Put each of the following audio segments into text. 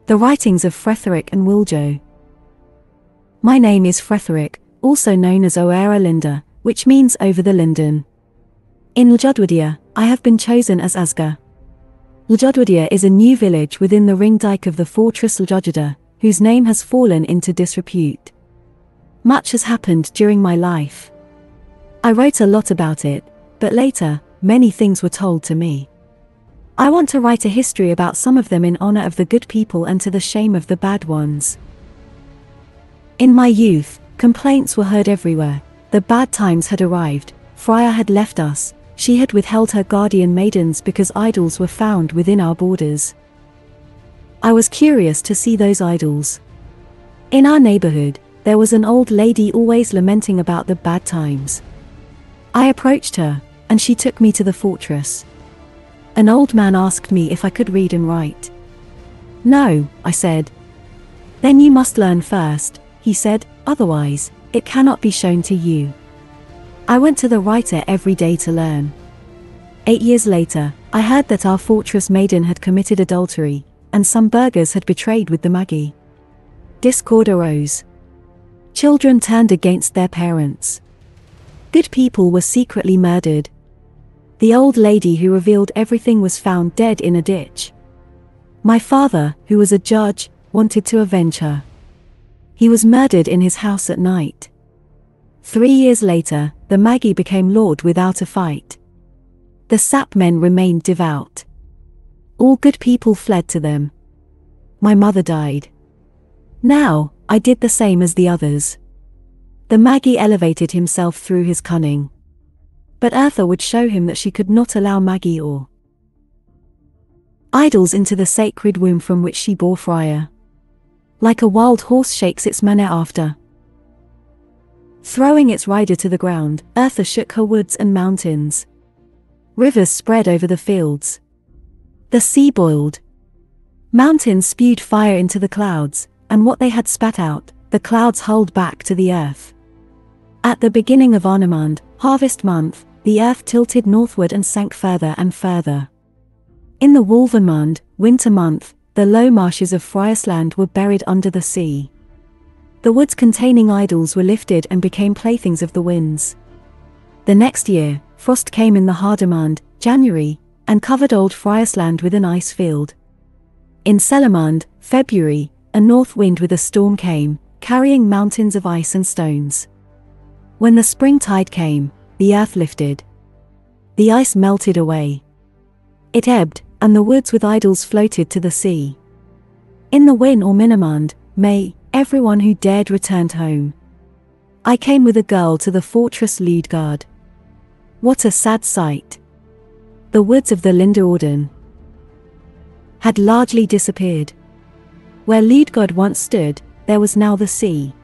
The writings of Fretheric and Wiljo. My name is Fretheric, also known as OERA LINDA, which means over the linden. In Ljodwadia, I have been chosen as Asga. Ljodwadia is a new village within the ring dike of the fortress Ljodwadia, whose name has fallen into disrepute. Much has happened during my life. I wrote a lot about it, but later, many things were told to me. I want to write a history about some of them in honor of the good people and to the shame of the bad ones. In my youth, complaints were heard everywhere. The bad times had arrived. Freya had left us. She had withheld her guardian maidens because idols were found within our borders. I was curious to see those idols. In our neighborhood, there was an old lady always lamenting about the bad times. I approached her, and she took me to the fortress. An old man asked me if I could read and write. No, I said. Then you must learn first, he said, otherwise, it cannot be shown to you. I went to the writer every day to learn. 8 years later, I heard that our fortress maiden had committed adultery, and some burghers had betrayed with the Magi. Discord arose. Children turned against their parents. Good people were secretly murdered. The old lady who revealed everything was found dead in a ditch. My father, who was a judge, wanted to avenge her. He was murdered in his house at night. 3 years later, the Magi became lord without a fight. The sapmen remained devout. All good people fled to them. My mother died. Now, I did the same as the others. The Magi elevated himself through his cunning. But Eartha would show him that she could not allow Magi or idols into the sacred womb from which she bore Freya. Like a wild horse shakes its mane after throwing its rider to the ground, Eartha shook her woods and mountains. Rivers spread over the fields. The sea boiled. Mountains spewed fire into the clouds, and what they had spat out, the clouds hurled back to the earth. At the beginning of Arnamund, harvest month, the earth tilted northward and sank further and further. In the Wolvenmund, winter month, the low marshes of Friesland were buried under the sea. The woods containing idols were lifted and became playthings of the winds. The next year, frost came in the Hardamund, January, and covered old Friesland with an ice field. In Selamund, February, a north wind with a storm came, carrying mountains of ice and stones. When the spring tide came, the earth lifted. The ice melted away. It ebbed, and the woods with idols floated to the sea. In the Win or Minamund, May, everyone who dared returned home. I came with a girl to the fortress Ludgard. What a sad sight. The woods of the Lindeorden had largely disappeared. Where Ludgard once stood, there was now the sea.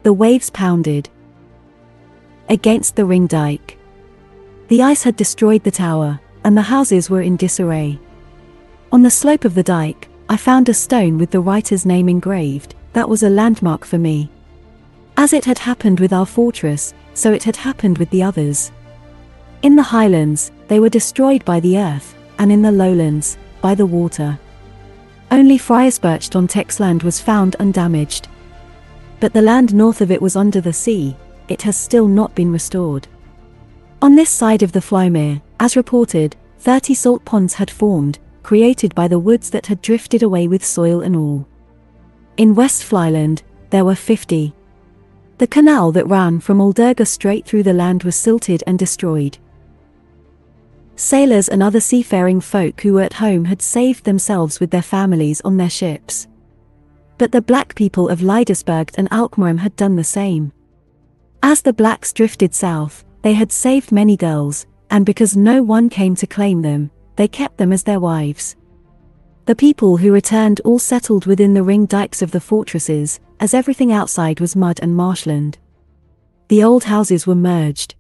The waves pounded against the ring dike. The ice had destroyed the tower, and the houses were in disarray. On the slope of the dike, I found a stone with the writer's name engraved. That was a landmark for me. As it had happened with our fortress, so it had happened with the others. In the highlands, they were destroyed by the earth, and in the lowlands, by the water. Only Friesbercht on Texland was found undamaged. But the land north of it was under the sea. It has still not been restored. On this side of the Flymere, as reported, 30 salt ponds had formed, created by the woods that had drifted away with soil and all. In West Flyland, there were 50. The canal that ran from Aldurga straight through the land was silted and destroyed. Sailors and other seafaring folk who were at home had saved themselves with their families on their ships. But the black people of Leidesburg and Alkmaar had done the same. As the blacks drifted south, they had saved many girls, and because no one came to claim them, they kept them as their wives. The people who returned all settled within the ring dikes of the fortresses, as everything outside was mud and marshland. The old houses were merged.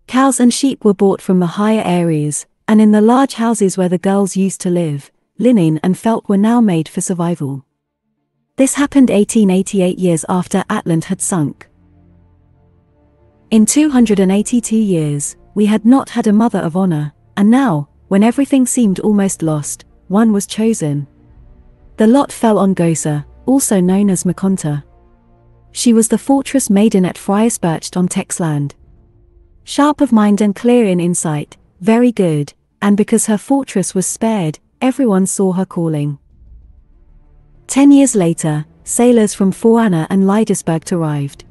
Cows and sheep were bought from the higher areas, and in the large houses where the girls used to live, linen and felt were now made for survival. This happened 1888 years after Atlant had sunk. In 282 years, we had not had a mother of honor, and now, when everything seemed almost lost, one was chosen. The lot fell on Gosa, also known as Makonta. She was the fortress maiden at Frias perched on Texland. Sharp of mind and clear in insight, very good, and because her fortress was spared, everyone saw her calling. 10 years later, sailors from Foana and Lydisberg arrived.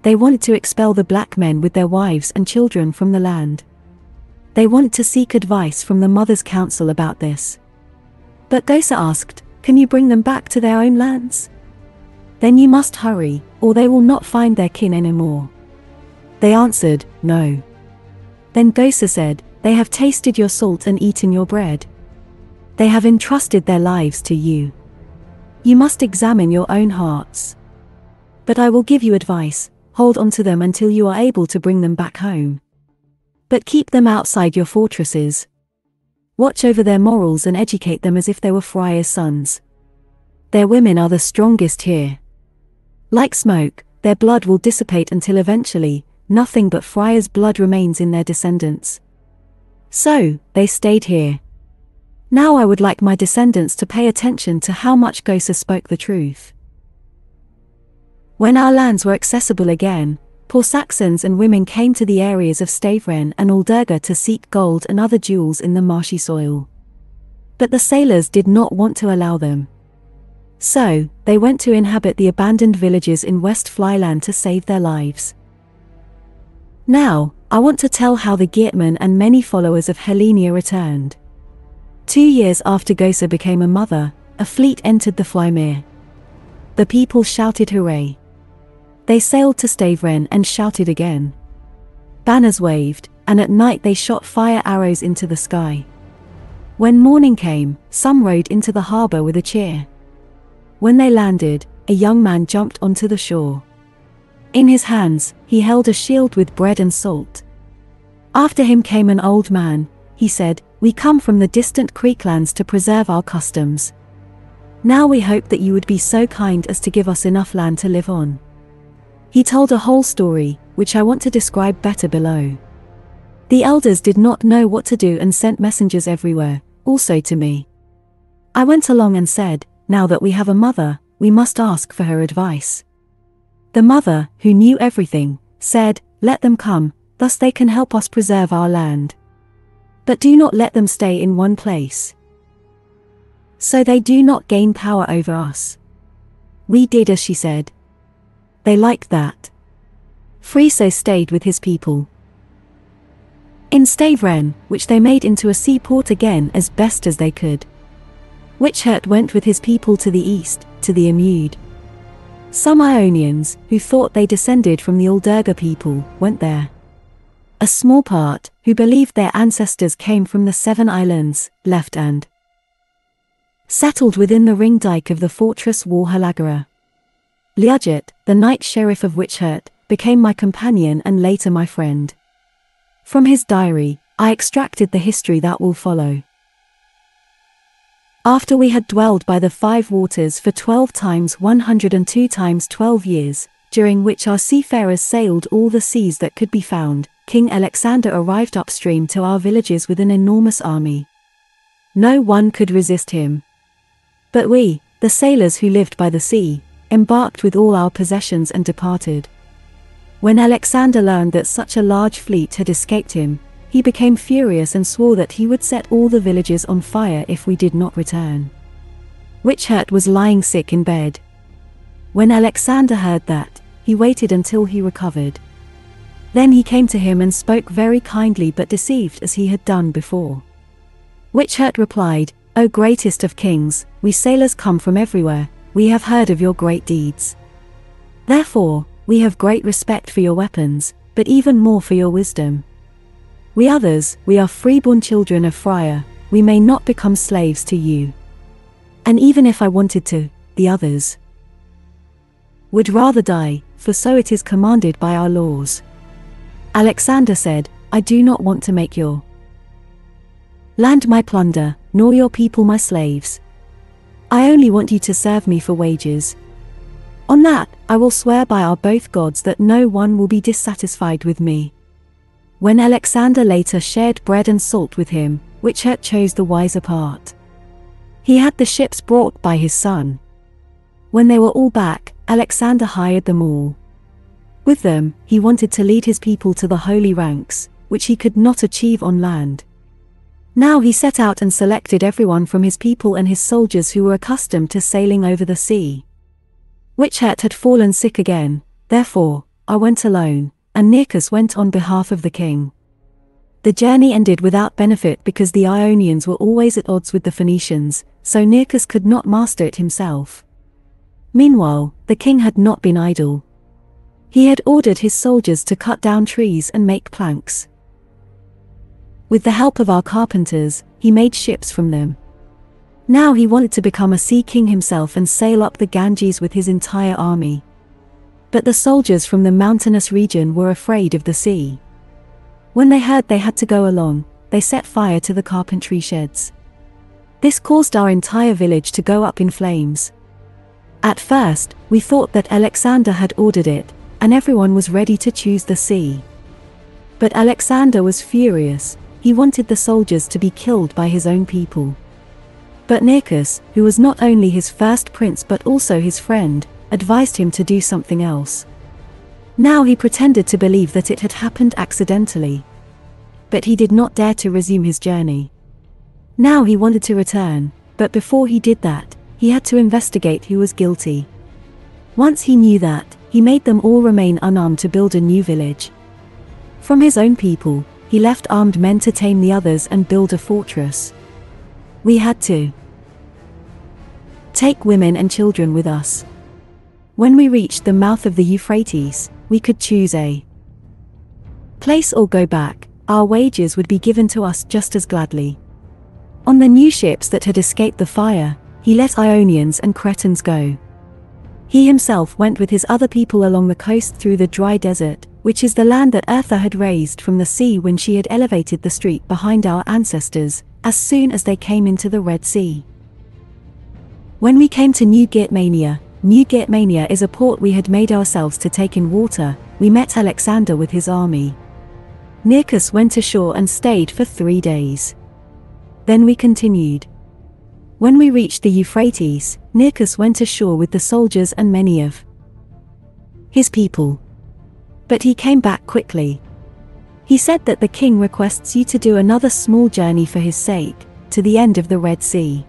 They wanted to expel the black men with their wives and children from the land. They wanted to seek advice from the Mother's Council about this. But Gosa asked, "Can you bring them back to their own lands? Then you must hurry, or they will not find their kin anymore." They answered, "No." Then Gosa said, "They have tasted your salt and eaten your bread. They have entrusted their lives to you. You must examine your own hearts. But I will give you advice, hold on to them until you are able to bring them back home. But keep them outside your fortresses. Watch over their morals and educate them as if they were friars' sons. Their women are the strongest here. Like smoke, their blood will dissipate until eventually, nothing but friars' blood remains in their descendants. So, they stayed here. Now I would like my descendants to pay attention to how much Gosa spoke the truth. When our lands were accessible again, poor Saxons and women came to the areas of Stavren and Aldurga to seek gold and other jewels in the marshy soil. But the sailors did not want to allow them. So, they went to inhabit the abandoned villages in West Flyland to save their lives. Now, I want to tell how the Geatman and many followers of Helenia returned. 2 years after Gosa became a mother, a fleet entered the Flymere. The people shouted hooray. They sailed to Stavren and shouted again. Banners waved, and at night they shot fire arrows into the sky. When morning came, some rowed into the harbor with a cheer. When they landed, a young man jumped onto the shore. In his hands, he held a shield with bread and salt. After him came an old man. He said, "We come from the distant Creeklands to preserve our customs. Now we hope that you would be so kind as to give us enough land to live on." He told a whole story, which I want to describe better below. The elders did not know what to do and sent messengers everywhere, also to me. I went along and said, "Now that we have a mother, we must ask for her advice." The mother, who knew everything, said, "Let them come, thus they can help us preserve our land. But do not let them stay in one place, so they do not gain power over us." We did as she said. They liked that. Friso stayed with his people in Stavren, which they made into a seaport again as best as they could. Witchhurt went with his people to the east, to the Emude. Some Ionians, who thought they descended from the Aldurga people, went there. A small part, who believed their ancestors came from the 7 islands, left and settled within the ring dike of the fortress Walhalagara. Liaget, the knight sheriff of Witchhurt, became my companion and later my friend. From his diary, I extracted the history that will follow. After we had dwelled by the 5 waters for 12 times 102 times 12 years, during which our seafarers sailed all the seas that could be found, King Alexander arrived upstream to our villages with an enormous army. No one could resist him. But we, the sailors who lived by the sea, embarked with all our possessions and departed. When Alexander learned that such a large fleet had escaped him, he became furious and swore that he would set all the villages on fire if we did not return. Witchhurt was lying sick in bed. When Alexander heard that, he waited until he recovered. Then he came to him and spoke very kindly but deceived as he had done before. Witchhurt replied, "O greatest of kings, we sailors come from everywhere, we have heard of your great deeds. Therefore, we have great respect for your weapons, but even more for your wisdom. We others, we are freeborn children of Freya, we may not become slaves to you. And even if I wanted to, the others would rather die, for so it is commanded by our laws." Alexander said, "I do not want to make your land my plunder, nor your people my slaves. I only want you to serve me for wages. On that, I will swear by our both gods that no one will be dissatisfied with me." When Alexander later shared bread and salt with him, Witchhurt chose the wiser part. He had the ships brought by his son. When they were all back, Alexander hired them all. With them, he wanted to lead his people to the holy ranks, which he could not achieve on land. Now he set out and selected everyone from his people and his soldiers who were accustomed to sailing over the sea. Wichet had fallen sick again, therefore, I went alone, and Nearchus went on behalf of the king. The journey ended without benefit because the Ionians were always at odds with the Phoenicians, so Nearchus could not master it himself. Meanwhile, the king had not been idle. He had ordered his soldiers to cut down trees and make planks. With the help of our carpenters, he made ships from them. Now he wanted to become a sea king himself and sail up the Ganges with his entire army. But the soldiers from the mountainous region were afraid of the sea. When they heard they had to go along, they set fire to the carpentry sheds. This caused our entire village to go up in flames. At first, we thought that Alexander had ordered it, and everyone was ready to choose the sea. But Alexander was furious. He wanted the soldiers to be killed by his own people. But Nearchus, who was not only his first prince but also his friend, advised him to do something else. Now he pretended to believe that it had happened accidentally. But he did not dare to resume his journey. Now he wanted to return, but before he did that, he had to investigate who was guilty. Once he knew that, he made them all remain unarmed to build a new village. From his own people, he left armed men to tame the others and build a fortress. We had to take women and children with us. When we reached the mouth of the Euphrates, we could choose a place or go back. Our wages would be given to us just as gladly. On the new ships that had escaped the fire, he let Ionians and Cretans go. He himself went with his other people along the coast through the dry desert, which is the land that Eartha had raised from the sea when she had elevated the street behind our ancestors, as soon as they came into the Red Sea. When we came to New Germania is a port we had made ourselves to take in water, we met Alexander with his army. Nearchus went ashore and stayed for 3 days. Then we continued. When we reached the Euphrates, Nearchus went ashore with the soldiers and many of his people. But he came back quickly. He said that the king requests you to do another small journey for his sake, to the end of the Red Sea.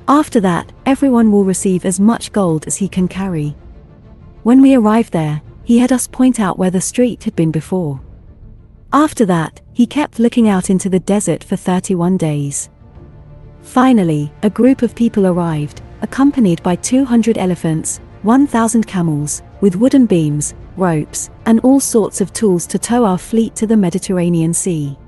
After that, everyone will receive as much gold as he can carry. When we arrived there, he had us point out where the street had been before. After that, he kept looking out into the desert for 31 days. Finally, a group of people arrived, accompanied by 200 elephants, 1,000 camels, with wooden beams, ropes, and all sorts of tools to tow our fleet to the Mediterranean Sea.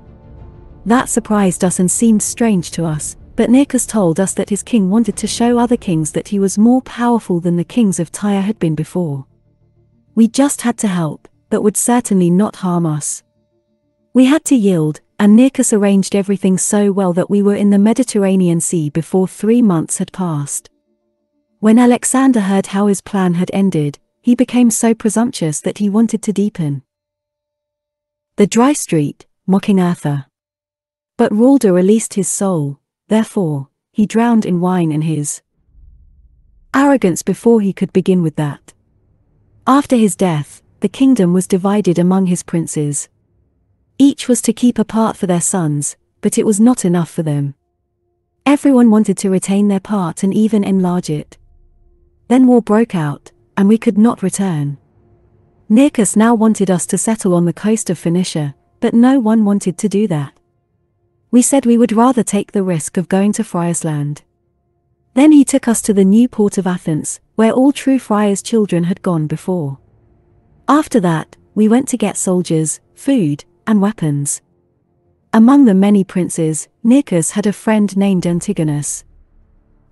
That surprised us and seemed strange to us, but Nearchus told us that his king wanted to show other kings that he was more powerful than the kings of Tyre had been before. We just had to help, but would certainly not harm us. We had to yield, and Nearchus arranged everything so well that we were in the Mediterranean Sea before 3 months had passed. When Alexander heard how his plan had ended, he became so presumptuous that he wanted to deepen the dry street, mocking Eartha. But Ralda released his soul, therefore, he drowned in wine in his arrogance before he could begin with that. After his death, the kingdom was divided among his princes. Each was to keep a part for their sons, but it was not enough for them. Everyone wanted to retain their part and even enlarge it. Then war broke out, and we could not return. Nearchus now wanted us to settle on the coast of Phoenicia, but no one wanted to do that. We said we would rather take the risk of going to Friarsland. Then he took us to the new port of Athens, where all true friars' children had gone before. After that, we went to get soldiers, food, and weapons. Among the many princes, Nearchus had a friend named Antigonus.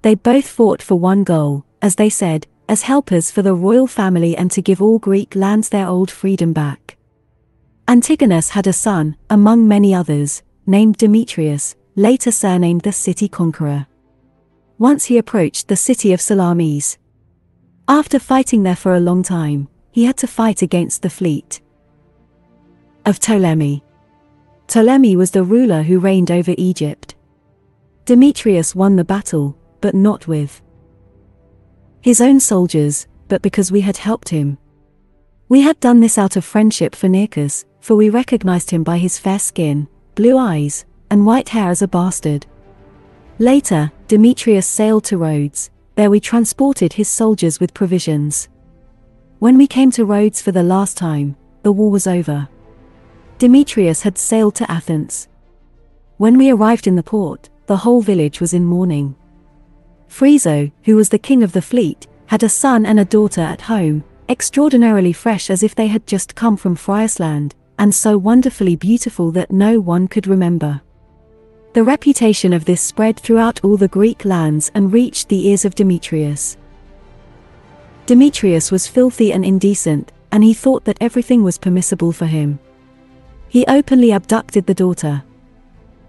They both fought for one goal, as they said, as helpers for the royal family and to give all Greek lands their old freedom back. Antigonus had a son, among many others, named Demetrius, later surnamed the City Conqueror. Once he approached the city of Salamis. After fighting there for a long time, he had to fight against the fleet of Ptolemy. Ptolemy was the ruler who reigned over Egypt. Demetrius won the battle, but not with his own soldiers, but because we had helped him. We had done this out of friendship for Nearchus, for we recognized him by his fair skin, blue eyes, and white hair as a bastard. Later, Demetrius sailed to Rhodes. There we transported his soldiers with provisions. When we came to Rhodes for the last time, the war was over. Demetrius had sailed to Athens. When we arrived in the port, the whole village was in mourning. Phryso, who was the king of the fleet, had a son and a daughter at home, extraordinarily fresh as if they had just come from Friesland, and so wonderfully beautiful that no one could remember. The reputation of this spread throughout all the Greek lands and reached the ears of Demetrius. Demetrius was filthy and indecent, and he thought that everything was permissible for him. He openly abducted the daughter.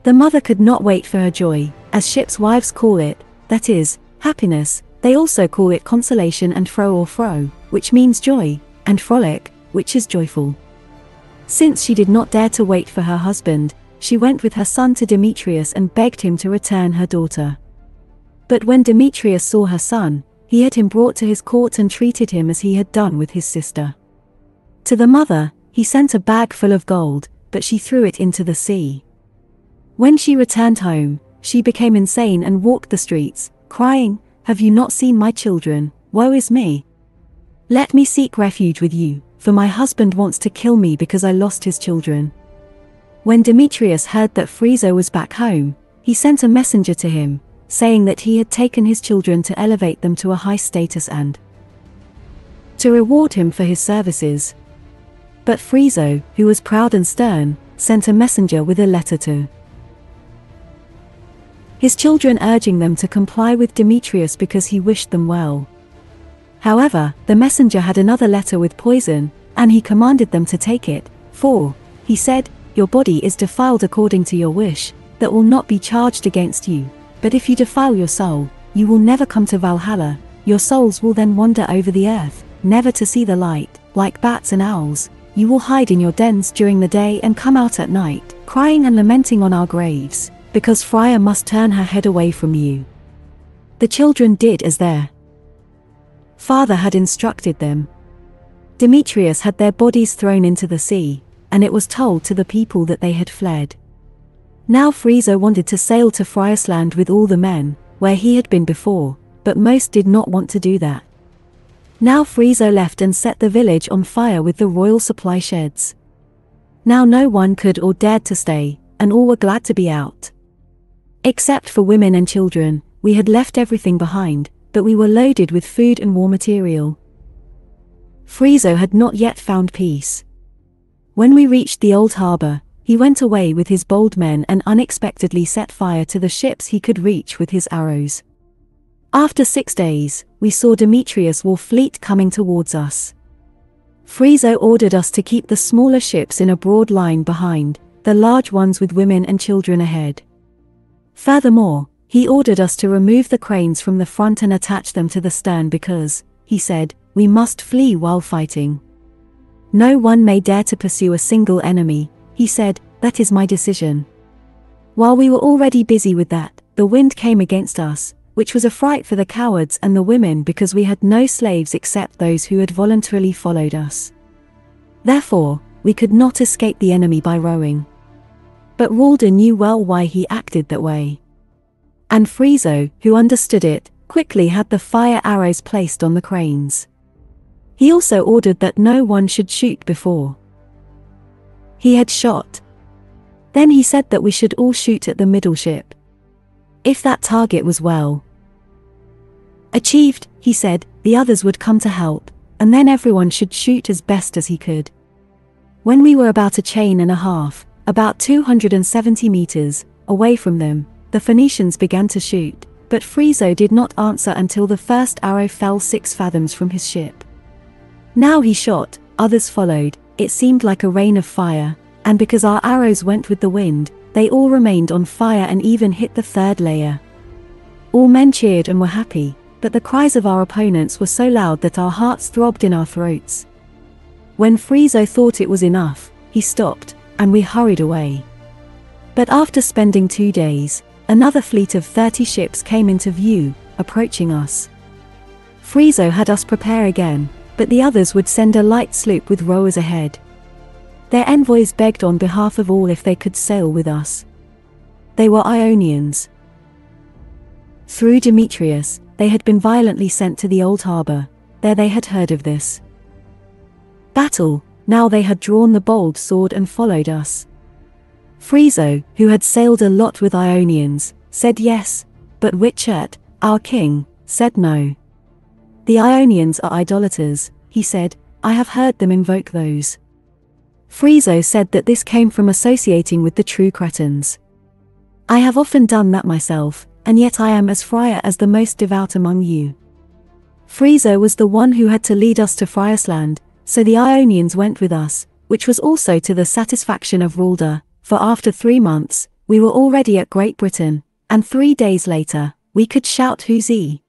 The mother could not wait for her joy, as ships' wives call it, that is, happiness. They also call it consolation and fro, which means joy, and frolic, which is joyful. Since she did not dare to wait for her husband, she went with her son to Demetrius and begged him to return her daughter. But when Demetrius saw her son, he had him brought to his court and treated him as he had done with his sister. To the mother, he sent a bag full of gold, but she threw it into the sea. When she returned home, she became insane and walked the streets, crying, "Have you not seen my children? Woe is me! Let me seek refuge with you, for my husband wants to kill me because I lost his children." When Demetrius heard that Phryso was back home, he sent a messenger to him, saying that he had taken his children to elevate them to a high status and to reward him for his services. But Phryso, who was proud and stern, sent a messenger with a letter to his children urging them to comply with Demetrius because he wished them well. However, the messenger had another letter with poison, and he commanded them to take it, for, he said, "Your body is defiled according to your wish, that will not be charged against you, but if you defile your soul, you will never come to Valhalla, your souls will then wander over the earth, never to see the light, like bats and owls, you will hide in your dens during the day and come out at night, crying and lamenting on our graves, because Freya must turn her head away from you." The children did as their father had instructed them. Demetrius had their bodies thrown into the sea, and it was told to the people that they had fled. Now Phryso wanted to sail to Friesland with all the men, where he had been before, but most did not want to do that. Now Phryso left and set the village on fire with the royal supply sheds. Now no one could or dared to stay, and all were glad to be out. Except for women and children, we had left everything behind, but we were loaded with food and war material. Phryso had not yet found peace. When we reached the old harbor, he went away with his bold men and unexpectedly set fire to the ships he could reach with his arrows. After 6 days, we saw Demetrius' war fleet coming towards us. Phryso ordered us to keep the smaller ships in a broad line behind, the large ones with women and children ahead. Furthermore, he ordered us to remove the cranes from the front and attach them to the stern because, he said, we must flee while fighting. No one may dare to pursue a single enemy, he said, that is my decision. While we were already busy with that, the wind came against us, which was a fright for the cowards and the women because we had no slaves except those who had voluntarily followed us. Therefore, we could not escape the enemy by rowing. But Ralder knew well why he acted that way. And Phryso, who understood it, quickly had the fire arrows placed on the cranes. He also ordered that no one should shoot before he had shot. Then he said that we should all shoot at the middle ship. If that target was well achieved, he said, the others would come to help, and then everyone should shoot as best as he could. When we were about a chain and a half, about 270 meters, away from them, the Phoenicians began to shoot, but Phryso did not answer until the first arrow fell 6 fathoms from his ship. Now he shot, others followed, it seemed like a rain of fire, and because our arrows went with the wind, they all remained on fire and even hit the 3rd layer. All men cheered and were happy, but the cries of our opponents were so loud that our hearts throbbed in our throats. When Phryso thought it was enough, he stopped, and we hurried away. But after spending 2 days, Another fleet of 30 ships came into view, approaching us. Friezo had us prepare again, but the others would send a light sloop with rowers ahead. Their envoys begged on behalf of all if they could sail with us. They were Ionians. Through Demetrius, they had been violently sent to the old harbor. There they had heard of this battle. Now they had drawn the bold sword and followed us. Friezo, who had sailed a lot with Ionians, said yes, but Richard, our king, said no. The Ionians are idolaters, he said. I have heard them invoke those. Friezo said that this came from associating with the true Cretans. I have often done that myself, and yet I am as friar as the most devout among you. Friezo was the one who had to lead us to Friesland, so the Ionians went with us, which was also to the satisfaction of Rulda, for after 3 months, we were already at Great Britain, and 3 days later, we could shout Huzzah.